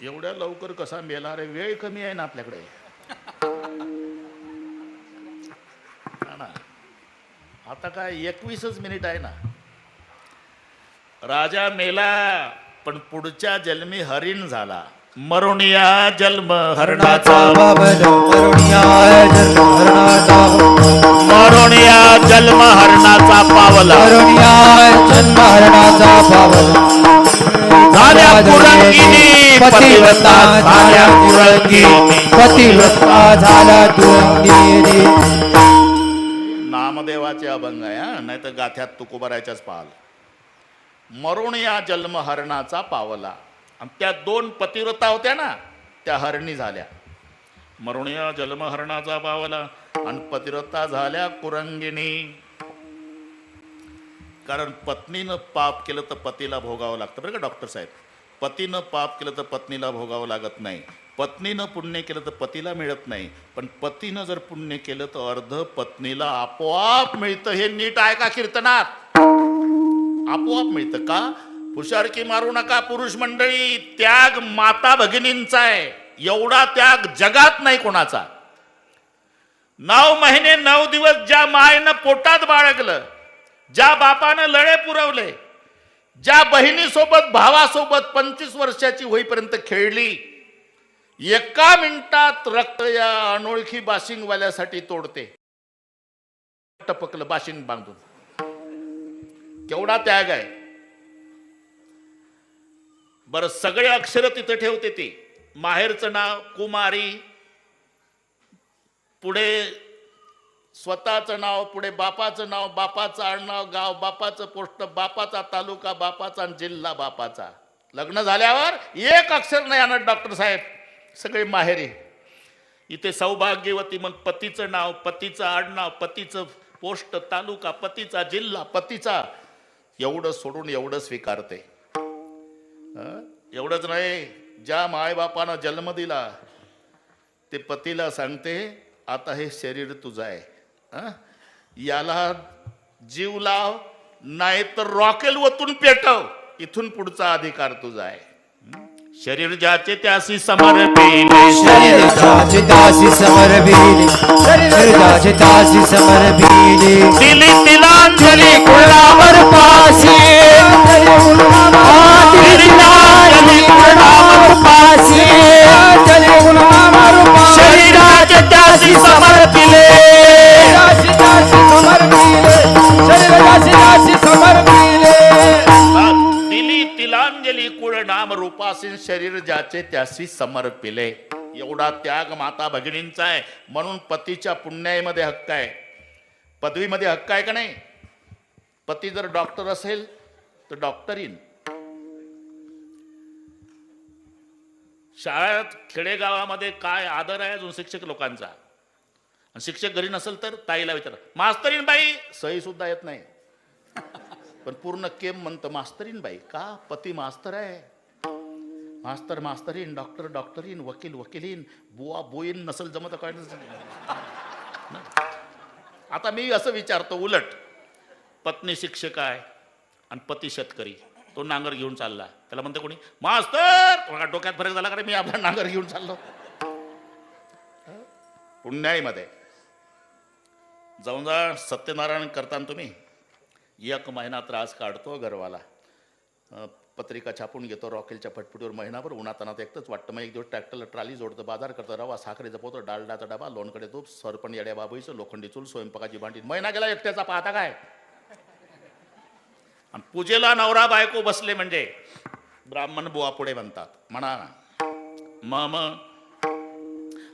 एवढ्या लवकर कसा मेला रे? वेळ कमी आहे ना आपल्याकडे. ना आता काय 21च मिनिट आहे ना. राजा मेला, पण पुढच्या जन्मी हरिण झाला. मरुनिया जन्म हरणाचा मरुनिया जन्म हरणाचा पावला. झाल्या कुरंगिनी पतिव्रता, झाल्या कुरंगिनी पतिव्रता झाला तुरंगिनी. नामदेवाचे अभंग आहे, नाही तर गाथ्यात तुकोबारायच्याच पाहाल. मरुनिया जन्म हरणाचा पावला. आणि त्या 2 पतिव्रता होत्या ना, त्या हरणी झाल्या. मरुनिया जन्म हरणाचा पावला आणि पतिव्रता झाल्या कुरंगिनी. कारण पत्नीनं पाप केलं तर पतीला भोगावं लागतं बरं का डॉक्टर साहेब. पतीनं पाप केलं तर पत्नीला भोगावं लागत नाही. पत्नीनं पुण्य केलं तर पतीला मिळत नाही, पण पतीनं जर पुण्य केलं तर अर्ध पत्नीला आपोआप मिळतं. हे नीट ऐका कीर्तनात. आपोआप मिळतं का? हुशारकी मारू नका पुरुष मंडळी. त्याग माता भगिनींचा आहे. एवढा त्याग जगात नाही कोणाचा. 9 महिने 9 दिवस ज्या मायनं पोटात बाळगलं, ज्या बापानं लळे पुरवले, ज्या बहिणीसोबत भावासोबत 25 वर्षाची होईपर्यंत खेळली, एका मिनिटात रक्त या अनोळखी बाशिंगवाल्यासाठी तोडते. टपकलं बाशिंग बांधून. केवढा त्याग आहे. बरं सगळे अक्षर तिथं ठेवते ती. माहेरचं नाव कुमारी, पुढे स्वतःचं नाव, पुढे बापाचं नाव, बापाचं आडनाव, गाव बापाचं, पोस्ट बापाचा, तालुका बापाचा आणि जिल्हा बापाचा. लग्न झाल्यावर एक अक्षर नाही आणत डॉक्टर साहेब. सगळे माहेरी. इथे सौभाग्यवती, मग पतीचं नाव, पतीचं आडनाव, पतीचं पोस्ट, तालुका, पतीचा जिल्हा, पतीचा. एवढं सोडून एवढं स्वीकारते. एवढंच नाही, ज्या मायबापानं जन्म दिला ते पतीला सांगते आता हे शरीर तुझं आहे, याला जीव लाव नाही तर रॉकेल वतून पेटव, इथून पुढचा अधिकार तुझा आहे. शरीर ज्याचे त्यासी समर्पिले शरीर ज्याचे त्यासी समर्पिले शरीर ज्याचे त्यासी समर्पिले दिली तिलांजली कुळावर पासी तिलांजली कुळावर पासी शरीराचे त्यासी समर्पिले दिली तिलांजली कुळ नाम रूपासीन शरीर ज्याचे त्यासी समर्पिले. एवढा त्याग माता भगिनींचा आहे. म्हणून पतीच्या पुण्याईमध्ये हक्क आहे, पदवीमध्ये हक्क आहे का नाही. पती जर डॉक्टर असेल तर डॉक्टरीन. शाळेत खेडेगावामध्ये काय आदर आहे अजून शिक्षक लोकांचा. आणि शिक्षक घरी नसेल तर ताईला विचार, मास्तरीन बाई, सही सुद्धा येत नाही पण पूर्ण केम म्हणतं मास्तरीन बाई. का? पती मास्तर आहे. मास्तर मास्तरीन, डॉक्टर डॉक्टरीन, वकील वकिलीन, बुवा बोईन नसल जमत काय. आता मी असं विचारतो उलट, पत्नी शिक्षक आहे आणि पती शेतकरी, तो नांगर घेऊन चालला, त्याला म्हणते कोणी मास्तर. डोक्यात फरक झाला का रे, मी आपला नांगर घेऊन चाललो. पुण्याईमध्ये जाऊन जा सत्यनारायण करताना तुम्ही 1 महिना त्रास काढतो घरवाला, पत्रिका छापून घेतो रॉकेलच्या फटफटीवर महिनाभर उन्हातानात एकटंच वाटतं. मग एक दिवस ट्रॅक्टरला ट्राली जोडतं, बाजार करतं, रवा साखरेचं पोतं, डालडाचा डबा, लोणकडे तूप, सरपण येड्या बाबईचं, लोखंडी चूल, स्वयंपाकाची भांडी. महिना गेला एकट्याचा, पाहता काय. आणि पूजेला नवरा बायको बसले म्हणजे ब्राह्मण बुवा पुढे म्हणतात, म्हणा मम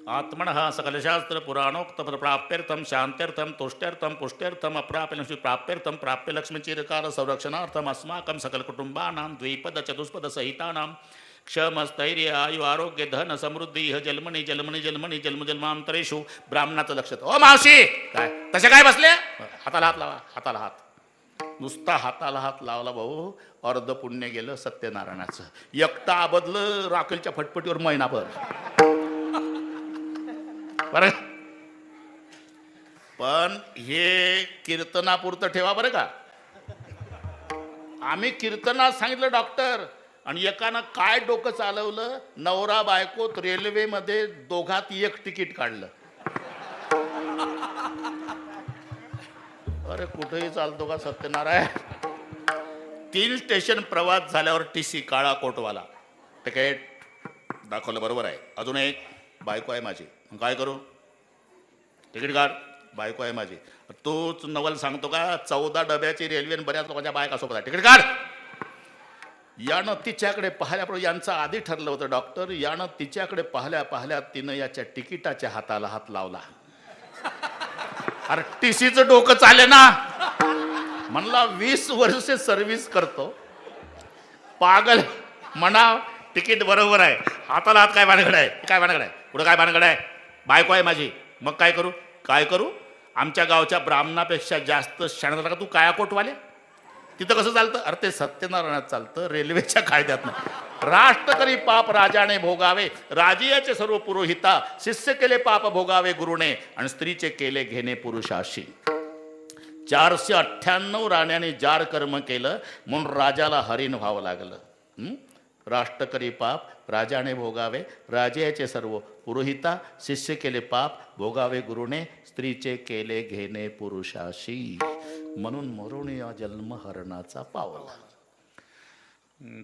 आत्मनः सकलशास्त्र पुराणोक्त प्राप्यर्थम शांत्यर्थम तुष्ट्यर्थम पुष्ट्यर्थम अप्राप्य लक्ष्मी प्राप्यर्थम प्राप्य लक्ष्मी चिरकाल संरक्षणार्थम अस्माकं सकल कुटुंबानां द्विपद चतुष्पद सहितानां क्षम स्थैर्य आयु आरोग्य धन समृद्धी इह जन्मनी जन्मनी जन्मनी जन्म जन्मांतरेषु. ब्राह्मणाचं लक्ष, ओ मावशी काय तसे काय बसले, हाताला हात लावा, हाताला हात. नुसता हाताला हात लावला भाऊ, अर्ध पुण्य गेलं सत्यनारायणाचं. एकटा आबदलं राखेलच्या फटफटीवर महिनाभर. बरं, पण हे कीर्तनापुरतं ठेवा बरं का. आम्ही कीर्तनात सांगितलं डॉक्टर, आणि एकानं काय डोकं चालवलं, नवरा बायकोत रेल्वेमध्ये दोघात एक तिकीट काढलं. अरे कुठेही चालतो का सत्यनारायण. 3 स्टेशन प्रवास झाल्यावर TC काळा कोटवाला, तिकीट दाखवलं, बरोबर आहे. अजून एक, बायको आहे माझी, काय करू, तिकीट काढ, बायको आहे माझी. तोच नवल सांगतो का 14 डब्याची रेल्वे बऱ्याच लोकांच्या बायका सोबत आहे, तिकीट काढ. यानं तिच्याकडे पाहिल्याप्रमाणे, यांचं आधी ठरलं होतं डॉक्टर, यानं तिच्याकडे पाहिल्या पाहिल्या तिनं याच्या तिकिटाच्या हाताला हात लावला. अरे TCचं डोकं चाले ना. म्हणला 20 वर्ष सर्व्हिस करतो, पागल म्हणा, तिकीट बरोबर आहे, हाताला हात काय भानगड आहे, काय भानगड आहे, पुढं काय भानगड आहे, बायको आहे माझी, मग काय करू, काय करू. आमच्या गावच्या ब्राह्मणापेक्षा जास्त शाणा झाला का तू कायाकोटवाले. तिथं कसं चालतं, अरे ते सत्यनारायणात चालतं, रेल्वेच्या कायद्यात नाही. राष्ट्र करी पाप राजाने भोगावे, राजियाचे सर्व पुरोहिता, शिष्य केले पाप भोगावे गुरुने, आणि स्त्रीचे केले घेणे पुरुषाशी. 498 राण्याने जार कर्म केलं म्हणून राजाला हरिण व्हावं लागलं. राष्ट्र करी पाप राजाने भोगावे, राजाचे सर्व पुरोहिता, शिष्य केले पाप भोगावे गुरुने, स्त्रीचे केले घेणे पुरुषाशी. म्हणून मरुण या जन्म हरणाचा पावला.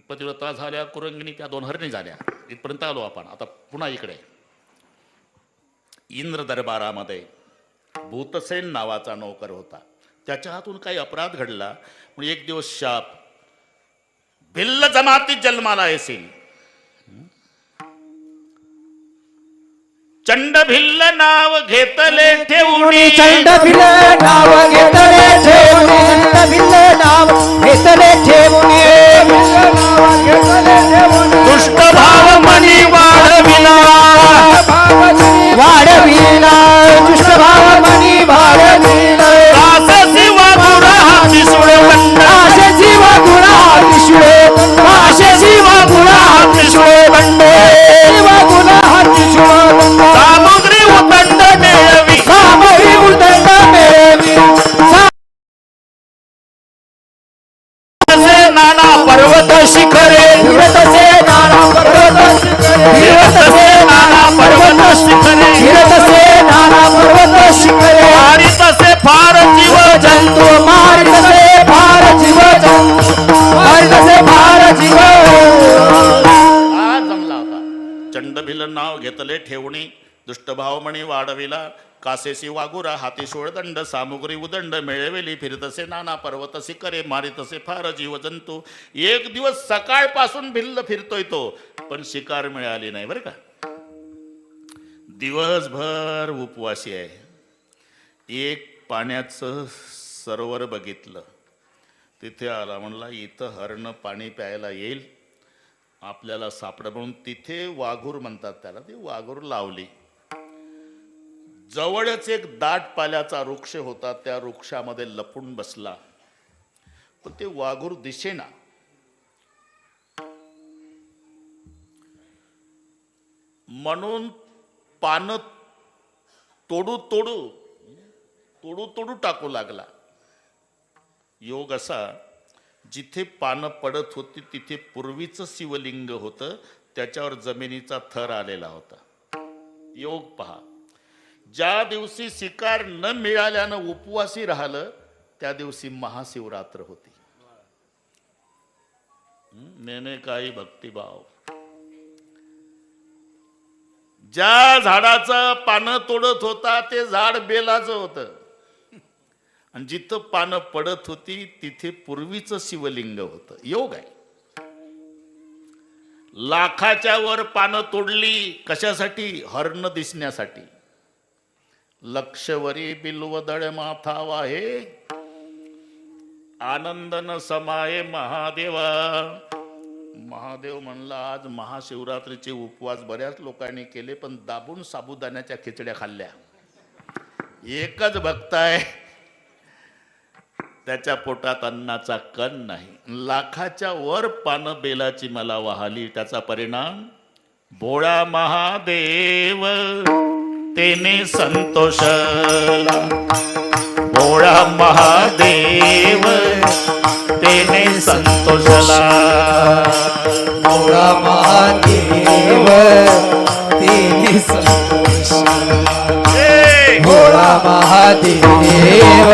पतिव्रता झाल्या कुरंगिणी, त्या 2 हरणी झाल्या. इथपर्यंत आलो आपण. आता पुन्हा इकडे इंद्र दरबारामध्ये भूतसेन नावाचा नौकर होता. त्याच्या हातून काही अपराध घडला म्हणून एक दिवस शाप, भिल्ल जमातीत जन्माला येशील. चंड भिल्ल नाव घेतले ठेवून, चंड भिल्ल नाव घेतले ठेवून, चंड भिल्ल नाव घेतले ठेवून, दुष्ट भाव मनी वाढविला, वाढविला, दुष्ट भाव मनी वाढविला. असे जीव गुण हाती सुळे बंड, असे जीव गुण हाती सुळे, असे जीव गुण हाती सुळे बंड, जीव गुण हाती सुळे बंड. सामुद्री उदंड मिळवी, सामुद्री उदंड मिळवी, नाना पर्वत शिखरे, तसे नाना पर्वत तले ठेवणी दुष्टभावमणी वाढविला कासेसी वागुरा हाती शोळदंड सामुग्री उदंड मिळवेली फिरतसे नाना पर्वत शिखरे मारितसे फार जीवजंतू. एक दिवस सकाळपासून भिल्ल फिरतोय तो, पण शिकार मिळाली नाही बरं का. दिवसभर उपवासी आहे. एक पाण्याचं सरोवर बघितलं, तिथे आला, म्हणला इथं हरणं पाणी प्यायला येईल, आपल्याला सापड, म्हणून तिथे वाघूर म्हणतात त्याला, ती वाघूर लावली. जवळच एक दाट पाल्याचा वृक्ष होता, त्या वृक्षामध्ये लपून बसला, पण ते वाघूर दिसेना. म्हणून पानं तोडू तोडू तोडू तोडू टाकू लागला. योग असा, जिथे पानं पडत होती तिथे पूर्वीचं शिवलिंग होतं, त्याच्यावर जमिनीचा थर आलेला होता. योग पहा. ज्या दिवशी शिकार न मिळाल्यानं उपवासी राहिलं, त्या दिवशी महाशिवरात्र होती. नेने काही भक्तिभाव. ज्या झाडाचं पानं तोडत होता ते झाड बेलाचं होतं, आणि जिथं पानं पडत होती तिथे पूर्वीचं शिवलिंग होतं. योग आहे. लाखाच्या वर पानं तोडली, कशासाठी? हरण दिसण्यासाठी. लक्षवरी बिल्वदळ माथा वाहे आनंदन समाये महादेवा. महादेव म्हणला, आज महाशिवरात्रीचे उपवास बऱ्याच लोकांनी केले, पण दाबून साबुदाण्याच्या खिचड्या खाल्ल्या. एकच भक्त आहे, त्याच्या पोटात अन्नाचा कण नाही. लाखाच्या वर पानं बेलाची मला वाहली, त्याचा परिणाम भोळा महादेव तेने संतोषला. भोळा महादेव तेने संतोषला. भोळा महादेव तेने संतोषला. भोळा महादेव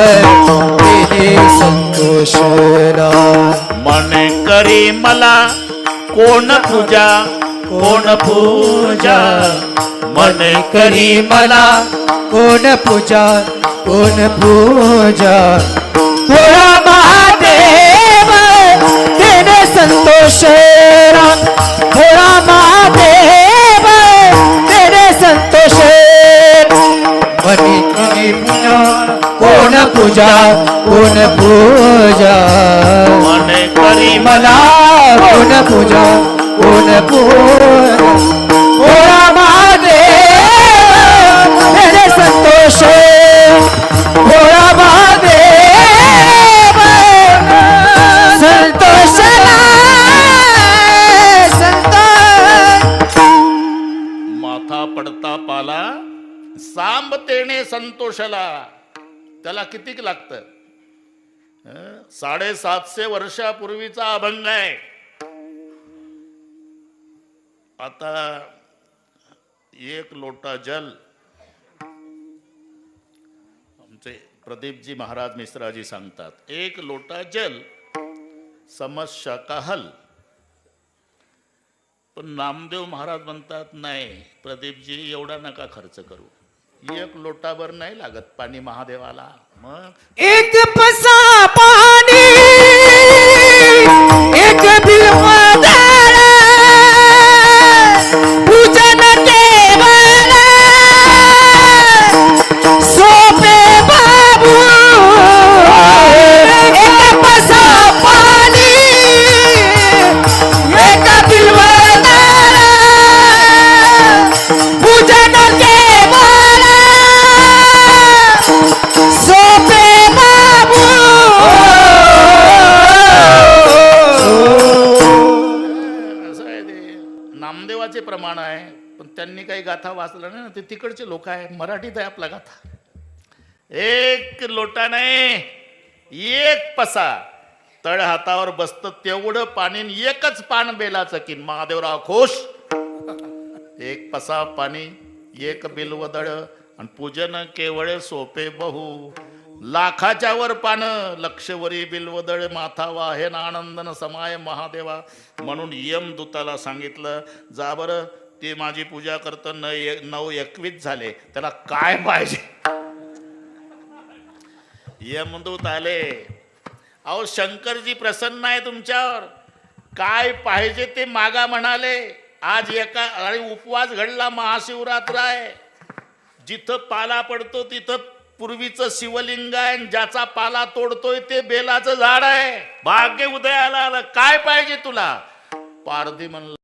तेने संतोषला. मने करी मला कोण पूजा कोण पूजा. मने करी मला कोण पूजा कोण पूजा. भोळा महादेव तेने संतोषला. भोळा महादेव तेने संतोषला. मने करी पूजा कोण पूजा कोण पूजा. मने करी मला कोण पूजा कोण पूजा. भोळा महादेव तेने संतोष. भोळा महादेव संतोषला. संतोष. माथा पडता पाला सांब तेने संतोषला. त्याला कितीक लागतं? 750 वर्षापूर्वीचा अभंग आहे. आता एक लोटा जल, आमचे प्रदीपजी महाराज मिश्राजी सांगतात, एक लोटा जल समस्या का हल. पण नामदेव महाराज म्हणतात, नाही प्रदीपजी एवढा नका खर्च करू, एक लोटाभर नाही लागत पाणी महादेवाला. मग एक पसा पाणी एक बिल्वदळ पूजन केवळ सोपे बाबू. एक पसा पाणी एक बिल्वदळ पूजन केवळ सोपे बाबू. असं आहे ते, नामदेवाचे प्रमाण आहे. पण त्यांनी काही गाथा वाचलं नाही ना, ते तिकडचे लोक आहे. मराठीत आहे आपला गाथा. एक लोटा नाही, एक पसा तळ हातावर बसतं तेवढं पाणी, एकच पान बेलाचं की महादेवराव खुश. एक पसा पाणी एक बिल्वदळ आणि पूजन केवळ सोपे बहु. लाखाच्या वर पानं लक्षवरी बिल्वदळ माथा वाहेन आनंदन समाय महादेवा. म्हणून यमदूताला सांगितलं, जा बरं ते माझी पूजा करतं 9:21 झाले, त्याला काय पाहिजे? यमदूत आले, अहो शंकरजी प्रसन्न आहे तुमच्यावर, काय पाहिजे ते मागा म्हणाले. आज आणि उपवास घडला, महाशिवरात्र आहे, जिथं पाला पडतो तिथं पूर्वीचं शिवलिंग आहे, ज्याचा पाला तोडतोय ते बेलाचं झाड आहे. भाग्य उदयाला आलं, काय पाहिजे तुला? पारधी म्हणला,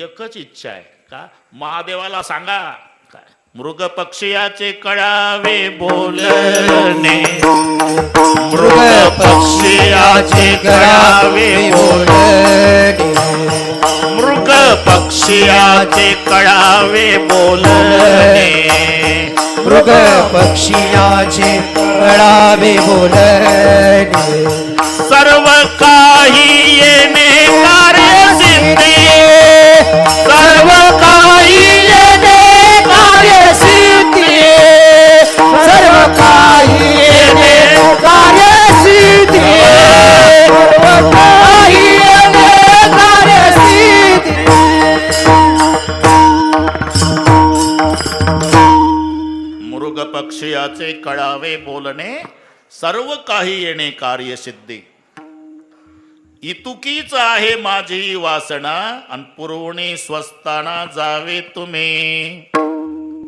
एकच इच्छा आहे. का? महादेवाला सांगा. काय? मृग पक्षियाचे कळावे बोलणे, मृग पक्षियाचे कळावे बोलणे, मृग पक्षियाचे कळावे बोलणे, मृग पक्षियाचे कळावे बोलणे, सर्व काही येणे कार्यसिद्धी, सर्व काही येणे कार्यसिद्धी, सर्व काही येणे कार्यसिद्धी, सर्व काही येणे कार्यसिद्धी. मृग पक्षियाचे कळावे बोलणे, सर्व काही येणे कार्यसिद्धी. इतुकीच आहे माझी वासना, अन पुरवणी स्वस्ताना जावे तुम्ही.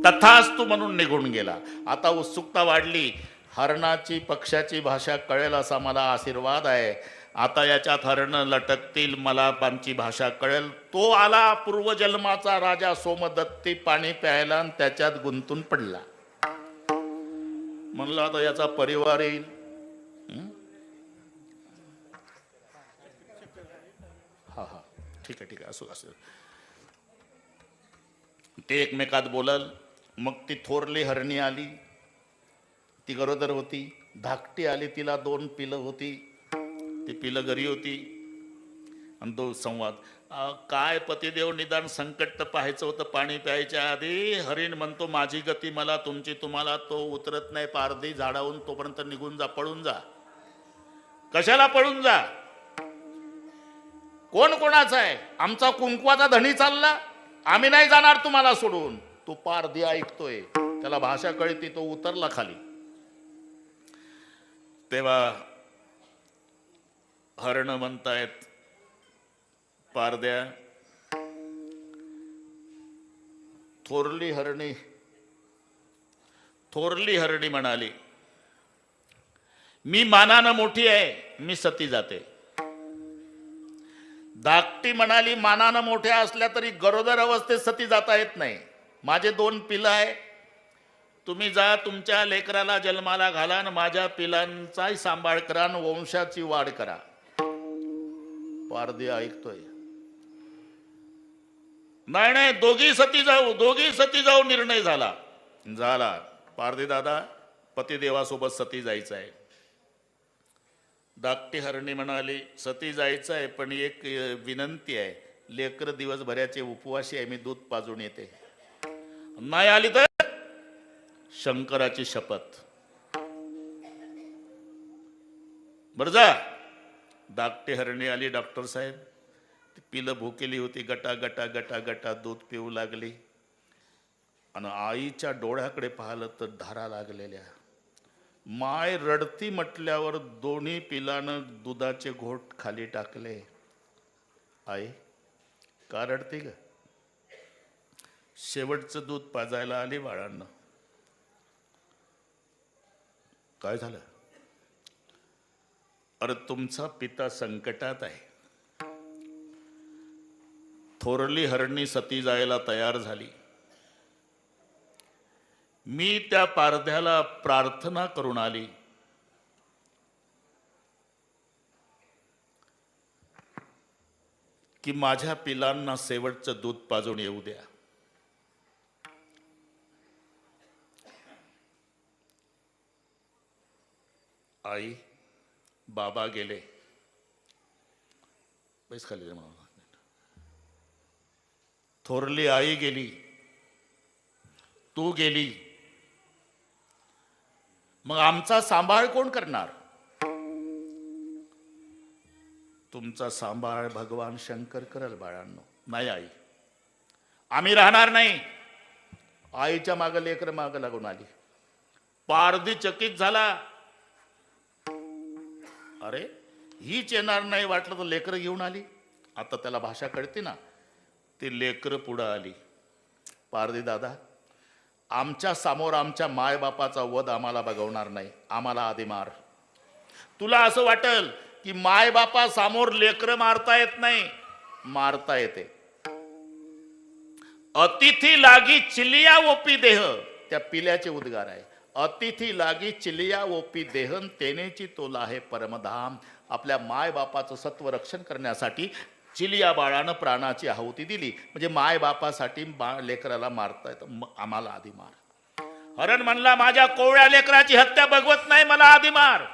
तथास्तु म्हणून निघून गेला. आता उत्सुकता वाढली, हरणाची पक्षाची भाषा कळेल असा मला आशीर्वाद आहे. आता याच्यात हरणं लटकतील, मला आमची भाषा कळेल. तो आला पूर्वजन्माचा राजा सोमदत्ती पाणी प्यायला आणि त्याच्यात गुंतून पडला. म्हणलं आता याचा परिवार येईल. हा हा, ठीक आहे असू असू. ते एकमेकात बोलल. मग ती थोरली हरणी आली, ती गरोदर होती. धाकटी आली, तिला 2 पिलं होती, ती पिलं घरी होती. आणि तो संवाद, काय पतिदेव, निदान संकट तर पाहायचं होतं पाणी प्यायच्या आधी. हरिण म्हणतो, माझी गती मला, तुमची तुम्हाला. तो उतरत नाही पारधी झाडावून, तोपर्यंत निघून जा, पळून जा. कशाला पळून जा? कोण कोणाचा आहे? आमचा कुंकवाचा धणी चालला, आम्ही नाही जाणार तुम्हाला सोडून. तो पारधी ऐकतोय, त्याला भाषा कळती, तो उतरला खाली. तेव्हा हरण म्हणतायत, पारद्या, थोरली हरणी म्हणाली, मी मानानं मोठी आहे, मी सती जाते. धाकटी म्हणाली, मानानं मोठ्या असल्या तरी गरोदर अवस्थेत सती जाता येत नाही. माझे 2 पिलं आहे, तुम्ही जा, तुमच्या लेकराला जन्माला घाला आणि माझ्या पिलांचाही सांभाळ करा आणि वंशाची वाढ करा. पारधी ऐकतोय, नाही दोघी सती जाऊ निर्णय झाला. पारधी दादा, पतिदेवासोबत सती जायचं आहे. धाकटी हरणी म्हणाली, सती जायचं आहे, पण एक विनंती आहे, लेकर दिवसभराचे उपवासी आहे, मी दूध पाजून येते. नाही आली तर शंकराची शपथ. बरं जा. धाकटी हरणी आली. डॉक्टर साहेब, ती पिलं भुकेली होती, गटा गटा गटा गटा दूध पिऊ लागली. आणि आईच्या डोळ्याकडे पाहिलं तर धारा लागलेल्या. माय रडती म्हटल्यावर दोन्ही पिलानं दुधाचे घोट खाली टाकले. आई का रडती ग? शेवटचं दूध पाजायला आली बाळांना. काय झालं? अरे तुमचा पिता संकटात आहे. थोरली हरणी सती जायला तयार झाली. मी त्या पारध्याला प्रार्थना करून आली, की माझ्या पिलांना शेवटचं दूध पाजून येऊ द्या. आई बाबा गेले. बैस खाली म्हणून. थोरली आई गेली, तू गेली, मग आमचा सांभाळ कोण करणार? तुमचा सांभाळ भगवान शंकर करल बाळांनो. नाही आई, आम्ही राहणार नाही. आईच्या मागे लेकर मागे लागून आली. पारधी चकित झाला. अरे हीच येणार नाही वाटलं तर लेकरं घेऊन आली. आता त्याला भाषा कळते ना, ती लेकरं पुढं आली. पारधी दादा, आमच्या समोर आमच्या मायबापाचा वध आम्हाला बघवणार नाही, आम्हाला आधी मार. तुला असं वाटेल की मायबापा समोर लेकरं मारता येत नाही, मारता येते. अतिथी लागी चिलिया ओपी देह, त्या पिल्याचे उद्गार आहे. अतिथी लागी चिलिया ओपी देहन तेनेची तोला आहे परमधाम. आपल्या मायबापाचं सत्व रक्षण करण्यासाठी चिलिया बाळानं प्राणाची आहुती दिली. म्हणजे मायबापासाठी लेकराला मारता येतं, आम्हाला आधी मार. हरण म्हणला, माझ्या कोवळ्या लेकराची हत्या बघवत नाही, मला आधी मार.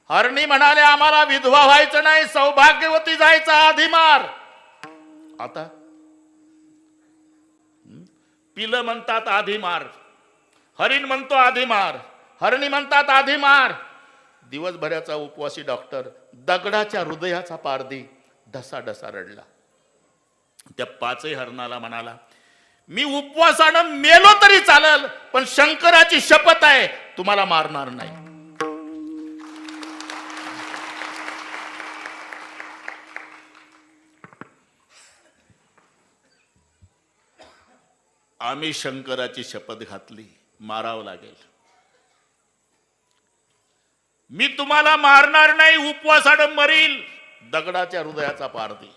हरणी म्हणाले, आम्हाला विधवा व्हायचं नाही, सौभाग्यवती जायचा, आधी मार. आता पिलं म्हणतात आधी मार, हरिण म्हणतो आधी मार, हरणी म्हणतात आधी मार. दिवसभराचा उपवासी डॉक्टर, दगडाच्या हृदयाचा पारधी ढसा ढसा रडला. त्या पाचही हरणाला म्हणाला, मी उपवासानं मेलो तरी चालल, पण शंकराची शपथ आहे, तुम्हाला मारणार नाही. आम्ही शंकराची शपथ घातली, मारावं लागेल. मी तुम्हाला मारणार नाही, उपवासानं मरील. दगडाच्या हृदयाचा पारधी.